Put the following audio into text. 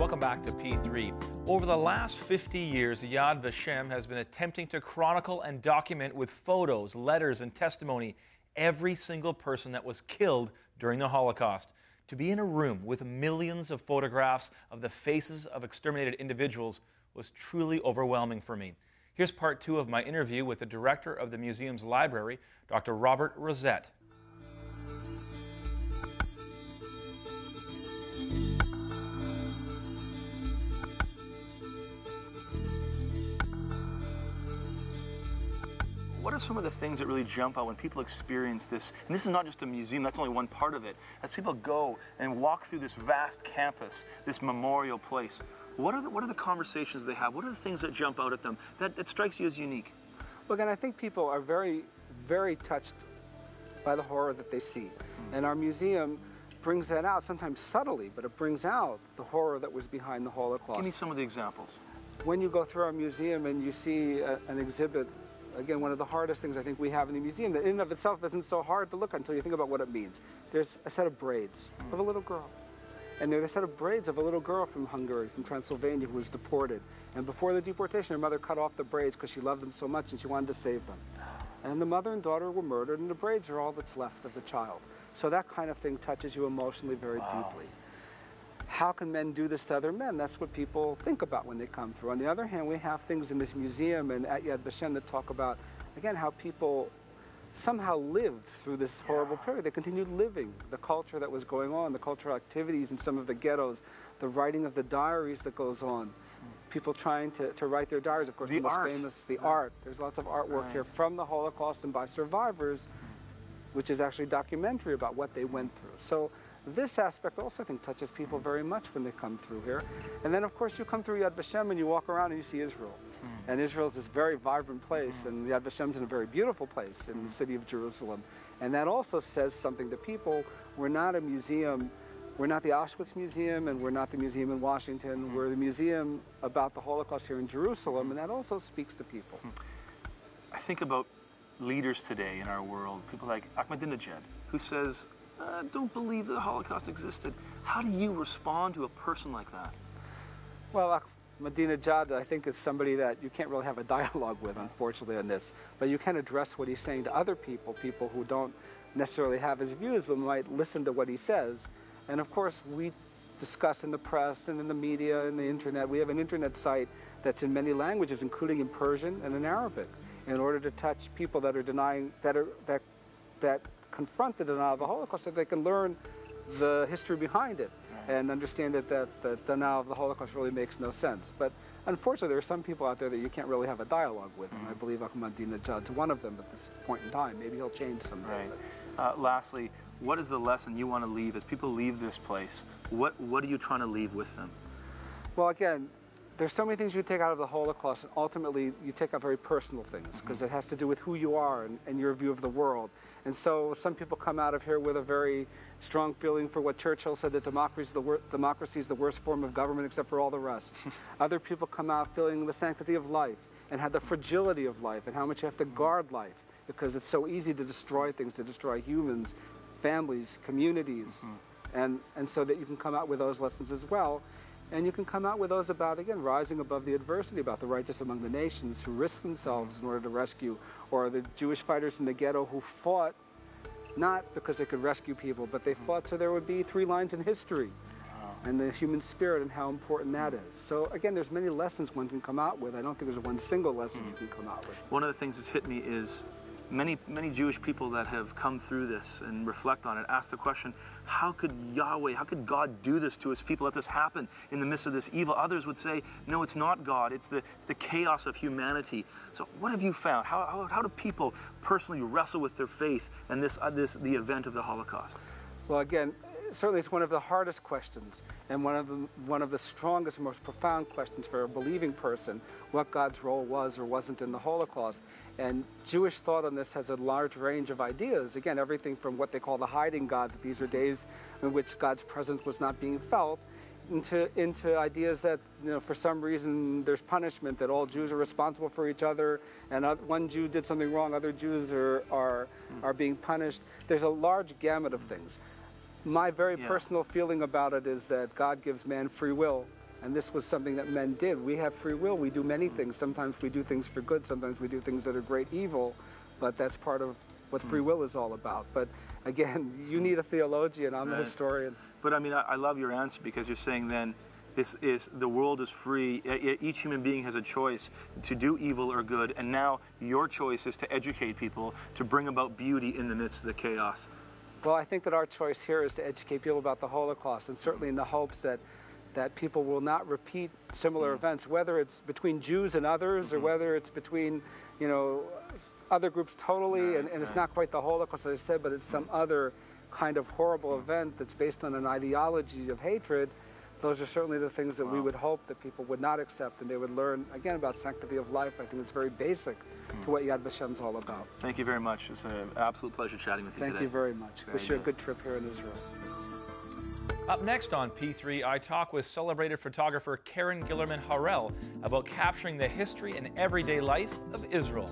Welcome back to P3. Over the last 50 years, Yad Vashem has been attempting to chronicle and document with photos, letters, and testimony every single person that was killed during the Holocaust. To be in a room with millions of photographs of the faces of exterminated individuals was truly overwhelming for me. Here's part 2 of my interview with the director of the museum's library, Dr. Robert Rosette. What are some of the things that really jump out when people experience this? And this is not just a museum, that's only one part of it. As people go and walk through this vast campus, this memorial place, what are the conversations they have? What are the things that jump out at them that strikes you as unique? Well, again, I think people are very, very touched by the horror that they see. And our museum brings that out, sometimes subtly, but it brings out the horror that was behind the Holocaust. Give me some of the examples. When you go through our museum and you see an exhibit, again, one of the hardest things I think we have in the museum that in and of itself isn't so hard to look at until you think about what it means. There's a set of braids of a little girl. And there's a set of braids of a little girl from Hungary, from Transylvania, who was deported. And before the deportation, her mother cut off the braids because she loved them so much and she wanted to save them. And the mother and daughter were murdered, and the braids are all that's left of the child. So that kind of thing touches you emotionally very deeply. How can men do this to other men? That's what people think about when they come through. On the other hand, we have things in this museum and at Yad Vashem that talk about, again, how people somehow lived through this horrible period. They continued living the culture that was going on, the cultural activities in some of the ghettos, the writing of the diaries that goes on, people trying to write their diaries. Of course, the most famous, the art. There's lots of artwork here from the Holocaust and by survivors, which is actually a documentary about what they went through. So this aspect also, I think, touches people very much when they come through here. And then, of course, you come through Yad Vashem and you walk around and you see Israel. And Israel is this very vibrant place, and Yad Vashem's in a very beautiful place in the city of Jerusalem. And that also says something to people. We're not a museum, we're not the Auschwitz Museum, and we're not the museum in Washington. We're the museum about the Holocaust here in Jerusalem, and that also speaks to people. I think about leaders today in our world, people like Ahmadinejad, who says, don't believe the Holocaust existed. How do you respond to a person like that? Well, Ahmadinejad, I think, is somebody that you can't really have a dialogue with, unfortunately, on this. But you can address what he's saying to other people, people who don't necessarily have his views, but might listen to what he says. And of course, we discuss in the press and in the media and the internet. We have an internet site that's in many languages, including in Persian and in Arabic, in order to touch people that are denying, that confront the denial of the Holocaust, so they can learn the history behind it and understand that the denial of the Holocaust really makes no sense. But unfortunately, there are some people out there that you can't really have a dialogue with, and I believe Ahmadinejad's one of them at this point in time. Maybe he'll change someday. Lastly, what is the lesson you want to leave as people leave this place? What are you trying to leave with them? Well, again, there's so many things you take out of the Holocaust, and ultimately you take out very personal things, because it has to do with who you are and your view of the world. And so some people come out of here with a very strong feeling for what Churchill said, that democracy is the worst form of government except for all the rest. Other people come out feeling the sanctity of life and have the fragility of life and how much you have to guard life, because it's so easy to destroy things, to destroy humans, families, communities, and so that you can come out with those lessons as well. And you can come out with those about, again, rising above the adversity, about the righteous among the nations who risked themselves in order to rescue, or the Jewish fighters in the ghetto who fought not because they could rescue people, but they fought so there would be 3 lines in history, and the human spirit and how important that is. So again, there's many lessons one can come out with. I don't think there's one single lesson you can come out with. One of the things that's hit me is many Jewish people that have come through this and reflect on it ask the question, how could Yahweh, how could God do this to his people, let this happen in the midst of this evil? Others would say, no, it's not God, it's the chaos of humanity. So what have you found? How do people personally wrestle with their faith and the event of the Holocaust? Well, again, certainly it's one of the hardest questions, and one of the strongest and most profound questions for a believing person, what God's role was or wasn't in the Holocaust. And Jewish thought on this has a large range of ideas. Again, everything from what they call the hiding God, that these are days in which God's presence was not being felt, into ideas that, you know, for some reason there's punishment, that all Jews are responsible for each other, and one Jew did something wrong, other Jews are being punished. There's a large gamut of things. My very personal feeling about it is that God gives man free will, And this was something that men did. We have free will. We do many things. Sometimes we do things for good. Sometimes we do things that are great evil. But that's part of what free will is all about. But again, you need a theologian. I'm a historian. But I mean, I love your answer, because you're saying then the world is free. Each human being has a choice to do evil or good. And now your choice is to educate people, to bring about beauty in the midst of the chaos. Well, I think that our choice here is to educate people about the Holocaust, and certainly in the hopes that people will not repeat similar events, whether it's between Jews and others, or whether it's between, other groups totally, and it's not quite the Holocaust, as I said, but it's some other kind of horrible event that's based on an ideology of hatred. Those are certainly the things that we would hope that people would not accept, and they would learn, again, about sanctity of life. I think it's very basic to what Yad Vashem's all about. Thank you very much. It's an absolute pleasure chatting with you today. Thank you very much. Wish you a good trip here in Israel. Up next on P3, I talk with celebrated photographer Karen Gillerman Harel about capturing the history and everyday life of Israel.